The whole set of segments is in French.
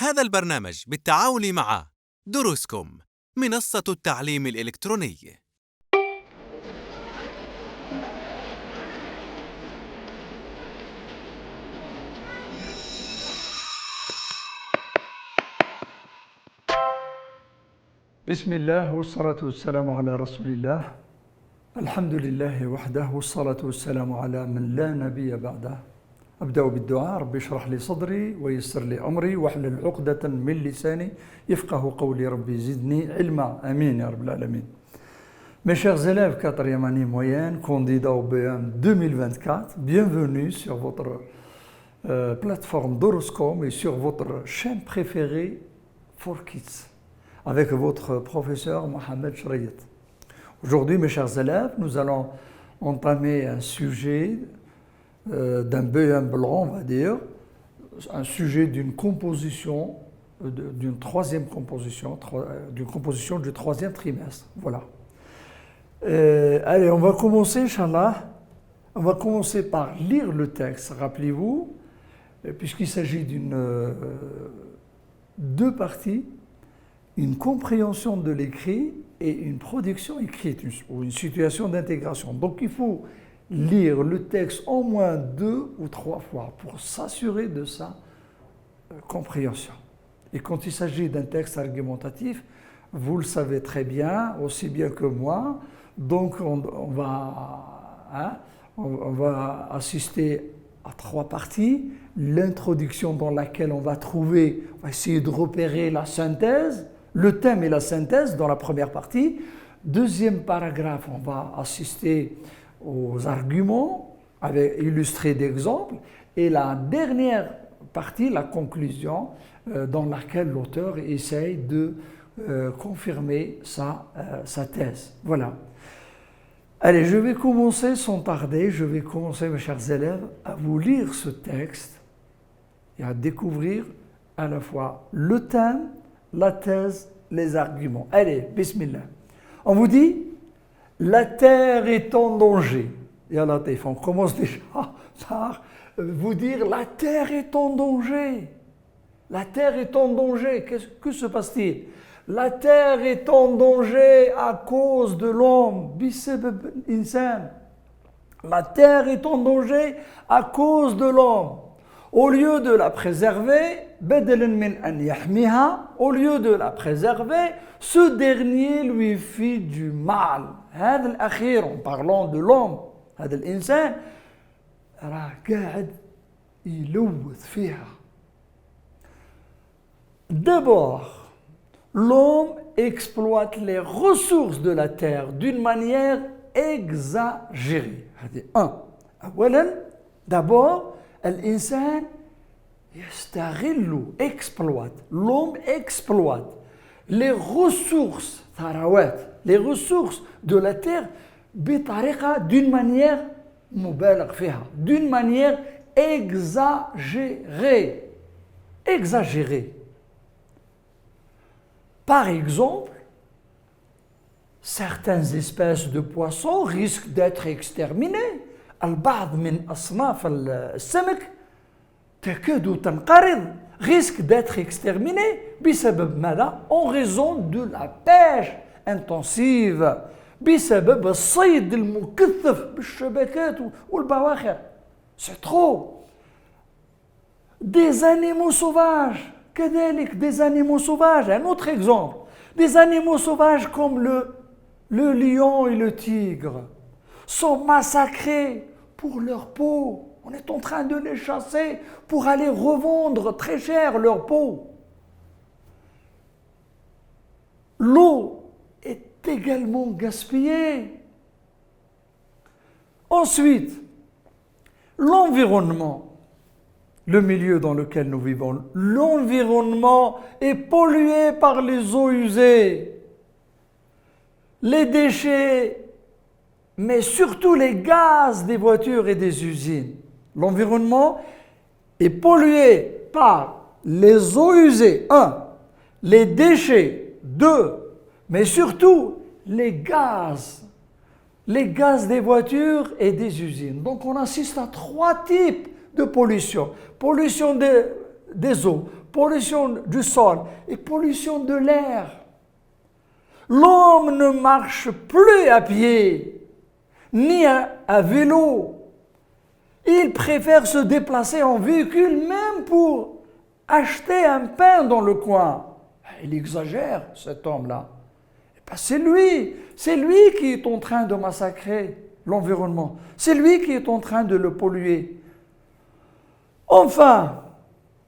هذا البرنامج بالتعاون مع دروسكم منصة التعليم الإلكتروني. بسم الله والصلاة والسلام على رسول الله. الحمد لله وحده والصلاة والسلام على من لا نبي بعده. أبدأ بالدعاء: ربي اشرح لي صدري ويسر لي أمري واحلل عقدة من لساني يفقه قولي، ربي زدني علما. آمين يا رب العالمين. Mes chers élèves, 4e année moyenne, candidats au BM 2024, bienvenue sur votre plateforme Doroscom et sur votre chaîne préférée For Kids, avec votre professeur Mohamed Shrayet. Aujourd'hui, mes chers élèves, nous allons entamer un sujet d'un BM blanc, on va dire, un sujet d'une composition, d'une troisième composition, d'une composition du troisième trimestre. Voilà. Allez, on va commencer, Inch'Allah. On va commencer par lire le texte, rappelez-vous, puisqu'il s'agit d'une deux parties, une compréhension de l'écrit et une production écrite, ou une situation d'intégration. Donc il faut lire le texte au moins 2 ou 3 fois pour s'assurer de sa compréhension. Et quand il s'agit d'un texte argumentatif, vous le savez très bien, aussi bien que moi, donc on va assister à 3 parties. L'introduction dans laquelle on va essayer de repérer la synthèse, le thème et la synthèse dans la première partie. Deuxième paragraphe, on va assister aux arguments illustrés d'exemples. Et la dernière partie, la conclusion, dans laquelle l'auteur essaye de confirmer sa thèse. Voilà. Allez, je vais commencer sans tarder, mes chers élèves, à vous lire ce texte et à découvrir à la fois le thème, la thèse, les arguments. Allez, bismillah. On vous dit, la terre est en danger. Ya Latif, on commence déjà par vous dire, la terre est en danger. La terre est en danger. Que se passe-t-il? La terre est en danger à cause de l'homme. Bisebeb insan. La terre est en danger à cause de l'homme. Au lieu de la préserver, au lieu de la préserver, ce dernier lui fit du mal. En parlant de l'homme, d'abord, l'homme exploite les ressources de la terre d'une manière exagérée. D'abord, l'insan exploite. L'homme exploite les ressources, les ressources de la terre d'une manière d'une manière exagérée. Exagérée. Par exemple, certaines espèces de poissons risquent d'être exterminées. البعض من أصناف السمك تكاد تنقرض risque d'être exterminé بسبب ماذا؟ En raison de la pêche intensive بسبب الصيد المكثف بالشبكات والبواخر. C'est trop. Des animaux sauvages, كذلك des animaux sauvages. Un autre exemple, des animaux sauvages comme le lion et le tigre sont massacrés pour leur peau. On est en train de les chasser pour aller revendre très cher leur peau. L'eau est également gaspillée. Ensuite, l'environnement, le milieu dans lequel nous vivons, l'environnement est pollué par les eaux usées, les déchets, mais surtout les gaz des voitures et des usines. L'environnement est pollué par les eaux usées, 1, les déchets, 2, mais surtout les gaz des voitures et des usines. Donc on assiste à 3 types de pollution. Pollution des eaux, pollution du sol et pollution de l'air. L'homme ne marche plus à pied, ni à vélo. Il préfère se déplacer en véhicule même pour acheter un pain dans le coin. Il exagère, cet homme-là. C'est lui qui est en train de massacrer l'environnement. C'est lui qui est en train de le polluer. Enfin,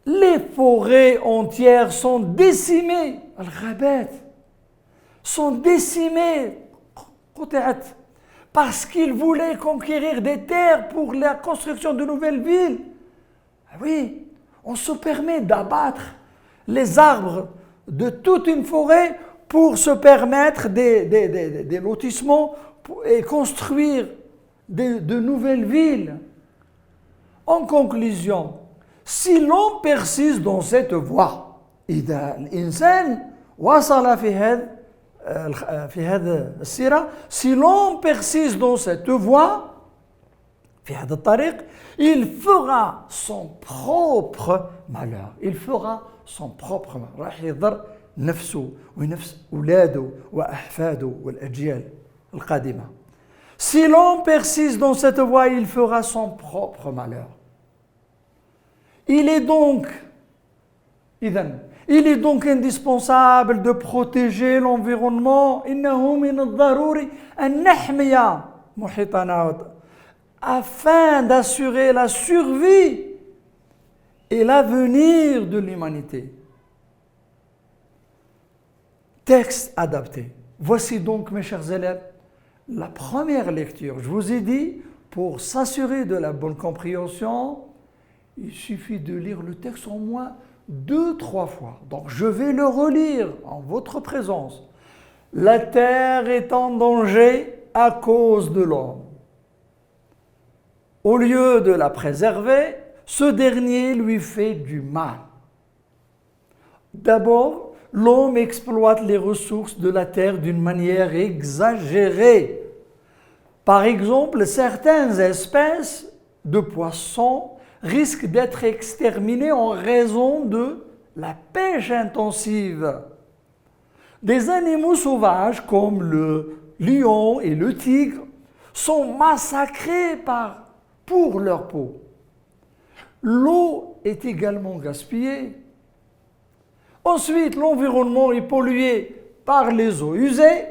les forêts entières sont décimées. Al-Ghabat sont décimées parce qu'ils voulaient conquérir des terres pour la construction de nouvelles villes. Ah oui, on se permet d'abattre les arbres de toute une forêt pour se permettre des lotissements et construire de nouvelles villes. En conclusion, si l'on persiste dans cette voie, si l'on persiste dans cette voie, il fera son propre malheur. Il fera son propre malheur. نفسه ونفس أولاده وأحفاده والأجيال القادمة. Si l'on persiste dans cette voie, il fera son propre malheur. Il est donc indispensable de protéger l'environnement. إنه من الضروري أن نحمي محيطنا afin d'assurer la survie et l'avenir de l'humanité. Texte adapté. Voici donc, mes chers élèves, la première lecture. Je vous ai dit, pour s'assurer de la bonne compréhension, il suffit de lire le texte au moins 2-3 fois. Donc, je vais le relire en votre présence. La terre est en danger à cause de l'homme. Au lieu de la préserver, ce dernier lui fait du mal. D'abord, l'homme exploite les ressources de la terre d'une manière exagérée. Par exemple, certaines espèces de poissons risquent d'être exterminées en raison de la pêche intensive. Des animaux sauvages comme le lion et le tigre sont massacrés pour leur peau. L'eau est également gaspillée. Ensuite, l'environnement est pollué par les eaux usées,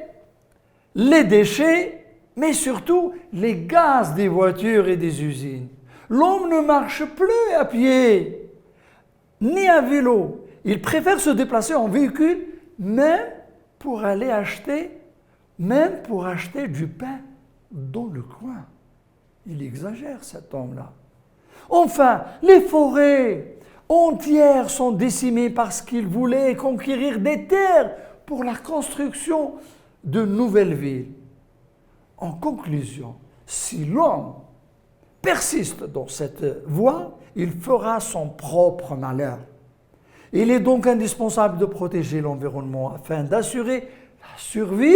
les déchets, mais surtout les gaz des voitures et des usines. L'homme ne marche plus à pied, ni à vélo. Il préfère se déplacer en véhicule, même pour aller acheter du pain dans le coin. Il exagère, cet homme-là. Enfin, les forêts entières sont décimées parce qu'ils voulaient conquérir des terres pour la construction de nouvelles villes. En conclusion, si l'homme persiste dans cette voie, il fera son propre malheur. Il est donc indispensable de protéger l'environnement afin d'assurer la survie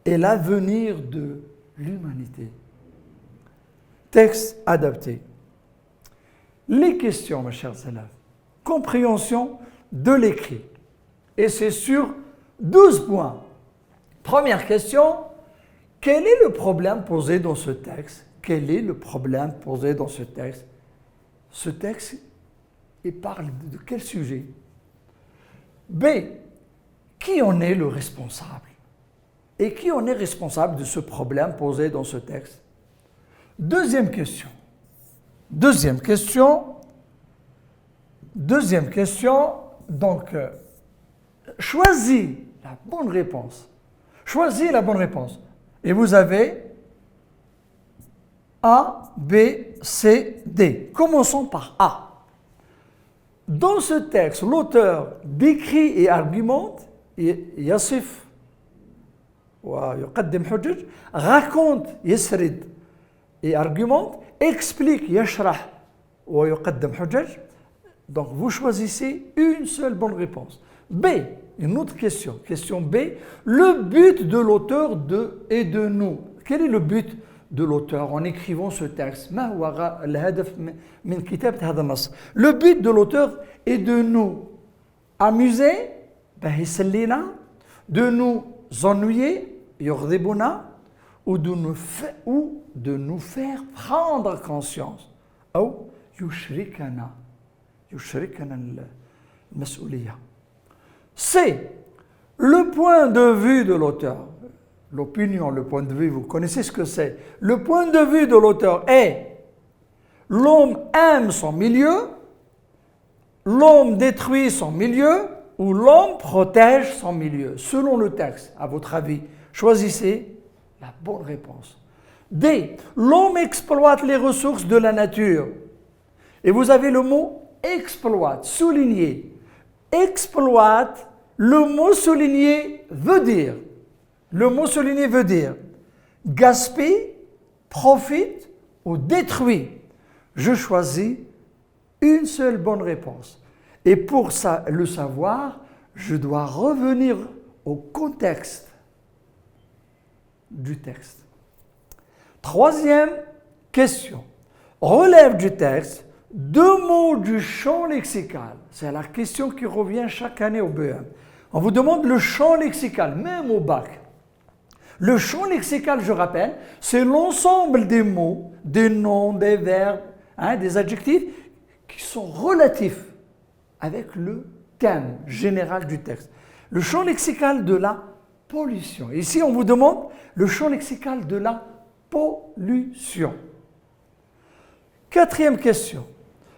et l'avenir de l'humanité. Texte adapté. Les questions, mes chers élèves. Compréhension de l'écrit. Et c'est sur 12 points. Première question, quel est le problème posé dans ce texte? Quel est le problème posé dans ce texte? Ce texte, il parle de quel sujet? B, qui en est le responsable? Et qui en est responsable de ce problème posé dans ce texte? Deuxième question, donc choisis la bonne réponse. Choisis la bonne réponse. Et vous avez A, B, C, D. Commençons par A. Dans ce texte, l'auteur décrit et argumente, يصف ويقدم حجج, raconte, يسرد et argumente, explique, يشرح ويقدم حجج. Donc vous choisissez une seule bonne réponse. B, une autre question. Question B, le but de l'auteur et de nous. Quel est le but de l'auteur en écrivant ce texte. Le but de l'auteur est de nous amuser, de nous ennuyer, ou de nous faire prendre conscience. Ou يشركنا المسؤولية. C'est le point de vue de l'auteur. L'opinion, le point de vue, vous connaissez ce que c'est. Le point de vue de l'auteur est l'homme aime son milieu, l'homme détruit son milieu ou l'homme protège son milieu. Selon le texte, à votre avis, choisissez la bonne réponse. D. L'homme exploite les ressources de la nature. Et vous avez le mot exploite, souligné. Exploite, le mot souligné veut dire. Le mot souligné veut dire gaspille, profite ou détruit. Je choisis une seule bonne réponse. Et pour ça, le savoir, je dois revenir au contexte du texte. Troisième question. Relève du texte deux mots du champ lexical. C'est la question qui revient chaque année au BEM. On vous demande le champ lexical, même au bac. Le champ lexical, je rappelle, c'est l'ensemble des mots, des noms, des verbes, des adjectifs qui sont relatifs avec le thème général du texte. Le champ lexical de la pollution. Ici, on vous demande le champ lexical de la pollution. Quatrième question.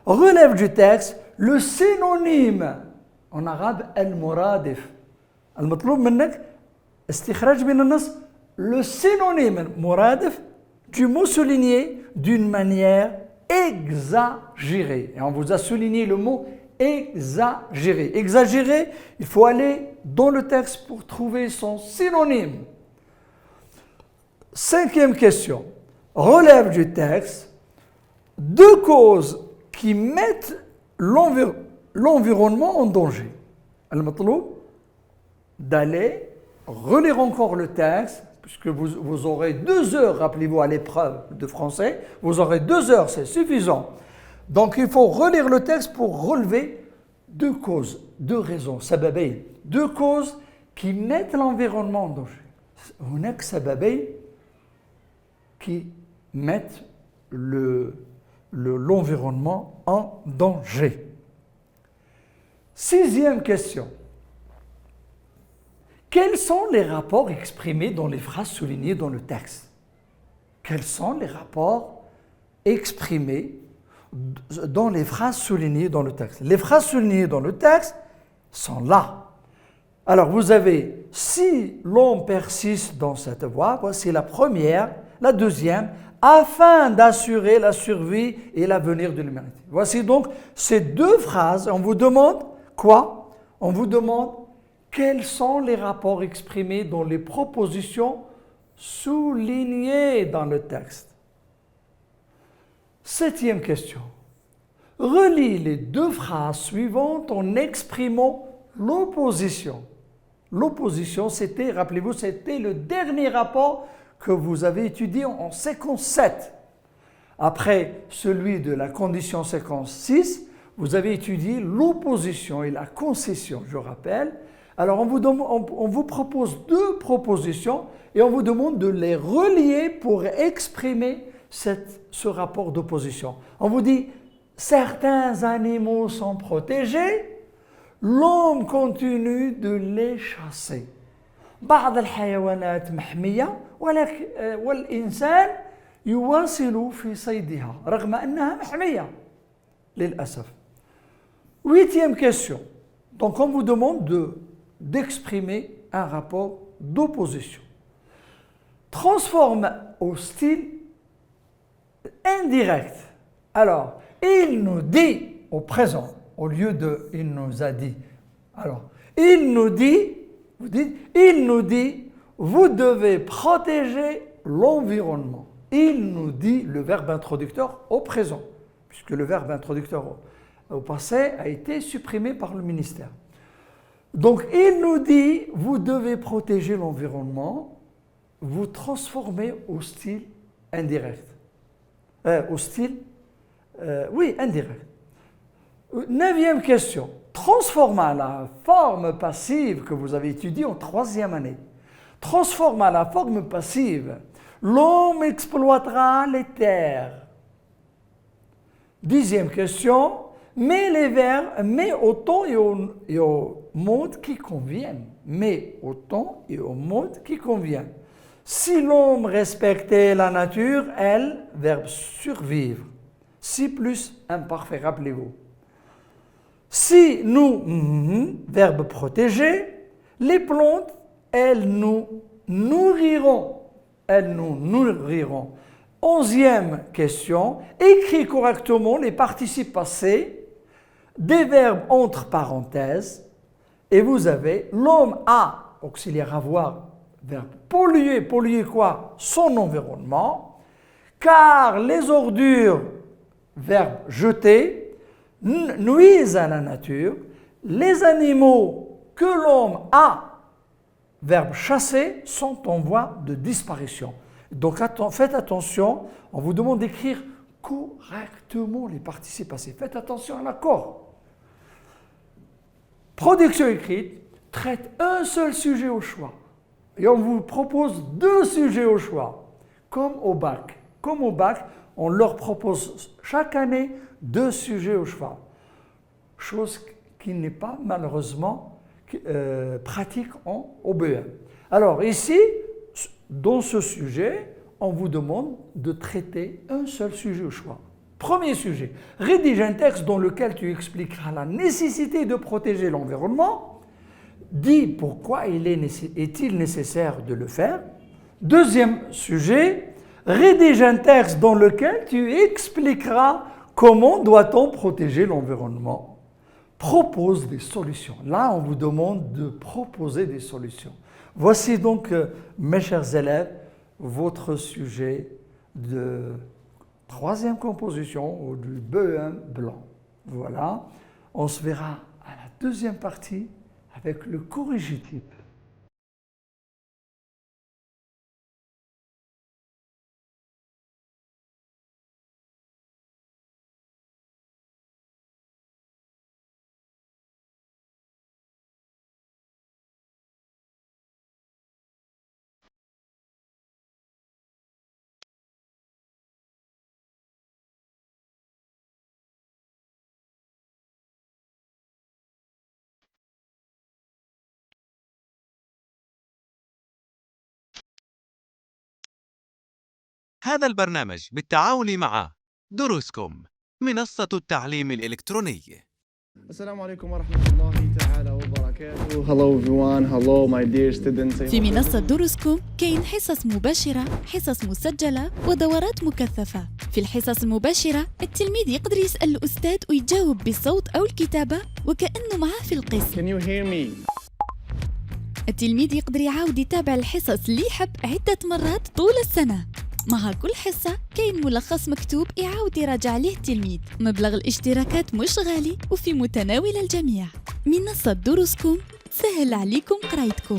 Relève du texte le synonyme en arabe al-muradif. المطلوب منك استخراج من النص le synonyme muradif du mot souligné d'une manière exagérée. Et on vous a souligné le mot exagéré. Exagéré, il faut aller dans le texte pour trouver son synonyme. Cinquième question. Relève du texte deux causes qui mettent l'environnement en danger. المطلوب d'aller relire encore le texte, puisque vous aurez 2 heures, rappelez-vous, à l'épreuve de français, vous aurez 2 heures, c'est suffisant. Donc il faut relire le texte pour relever deux causes, deux raisons, سببين, deux causes qui mettent l'environnement en danger. هناك سببين qui mettent l'environnement en danger. Sixième question. Quels sont les rapports exprimés dans les phrases soulignées dans le texte? Quels sont les rapports exprimés dans les phrases soulignées dans le texte? Les phrases soulignées dans le texte sont là. Alors vous avez « si l'homme persiste dans cette voie », voici la première, la deuxième, afin d'assurer la survie et l'avenir de l'humanité. Voici donc ces deux phrases. On vous demande quoi? On vous demande quels sont les rapports exprimés dans les propositions soulignées dans le texte. Septième question. Relis les deux phrases suivantes en exprimant l'opposition. L'opposition, c'était, rappelez-vous, c'était le dernier rapport que vous avez étudié en séquence 7. Après celui de la condition séquence 6, vous avez étudié l'opposition et la concession, je rappelle. Alors on vous propose deux propositions et on vous demande de les relier pour exprimer ce rapport d'opposition. On vous dit, certains animaux sont protégés, l'homme continue de les chasser. بعض الحيوانات محمية والإنسان يواصل في صيدها رغم أنها محمية للأسف. Huitième question. Donc on vous demande d'exprimer un rapport d'opposition. Transforme au style indirect. Alors, il nous dit au présent, au lieu de « il nous a dit ». Alors, il nous dit, vous dites, il nous dit, vous devez protéger l'environnement. Il nous dit le verbe introducteur au présent, puisque le verbe introducteur au passé a été supprimé par le ministère. Donc, il nous dit, vous devez protéger l'environnement, vous transformez au style indirect. Au style, oui, indirect. Neuvième question. Transformant la forme passive que vous avez étudiée en 3e année. Transformant la forme passive, l'homme exploitera les terres. 10e question. Mets les verbes, mets au temps et au mode qui conviennent. Mets au temps et au mode qui conviennent. Si l'homme respectait la nature, elle, verbe survivre. Si plus imparfait, rappelez-vous. Si nous, verbe protéger, les plantes, elles nous nourriront. Elles nous nourriront. 11e question. Écris correctement les participes passés des verbes entre parenthèses et vous avez l'homme a, auxiliaire avoir, verbe polluer. Polluer quoi? Son environnement. Car les ordures, verbe jeter, nuisent à la nature. Les animaux que l'homme a, verbe chasser, sont en voie de disparition. Donc faites attention, on vous demande d'écrire correctement les participes passés. Faites attention à l'accord. Production écrite traite un seul sujet au choix. Et on vous propose 2 sujets au choix, comme au bac. Comme au bac, on leur propose chaque année 2 sujets au choix. Chose qui n'est pas malheureusement pratique au BEM. Alors ici, dans ce sujet, on vous demande de traiter un seul sujet au choix. Premier sujet, rédige un texte dans lequel tu expliqueras la nécessité de protéger l'environnement. Dis pourquoi est-il nécessaire de le faire. Deuxième sujet, rédige un texte dans lequel tu expliqueras comment doit-on protéger l'environnement. Propose des solutions. Là, on vous demande de proposer des solutions. Voici donc, mes chers élèves, votre sujet de 3e composition ou du BEM blanc. Voilà, on se verra à la 2e partie avec le corrigitype. هذا البرنامج بالتعاون مع دروسكم منصة التعليم الإلكتروني. السلام عليكم ورحمة الله تعالى وبركاته. Hello everyone, hello my dear students. في منصة دروسكم كاين حصص مباشرة، حصص مسجلة ودورات مكثفة. في الحصص المباشرة التلميذ يقدر يسأل الأستاذ ويجاوب بالصوت أو الكتابة وكأنه معاه في القسم. Can you hear me? التلميذ يقدر يعاود يتابع الحصص اللي يحب عدة مرات طول السنة. مع كل حصة كاين ملخص مكتوب يعاود يراجع عليه التلميذ. مبلغ الاشتراكات مش غالي وفي متناول الجميع. منصة دروسكم سهل عليكم قرايتكم.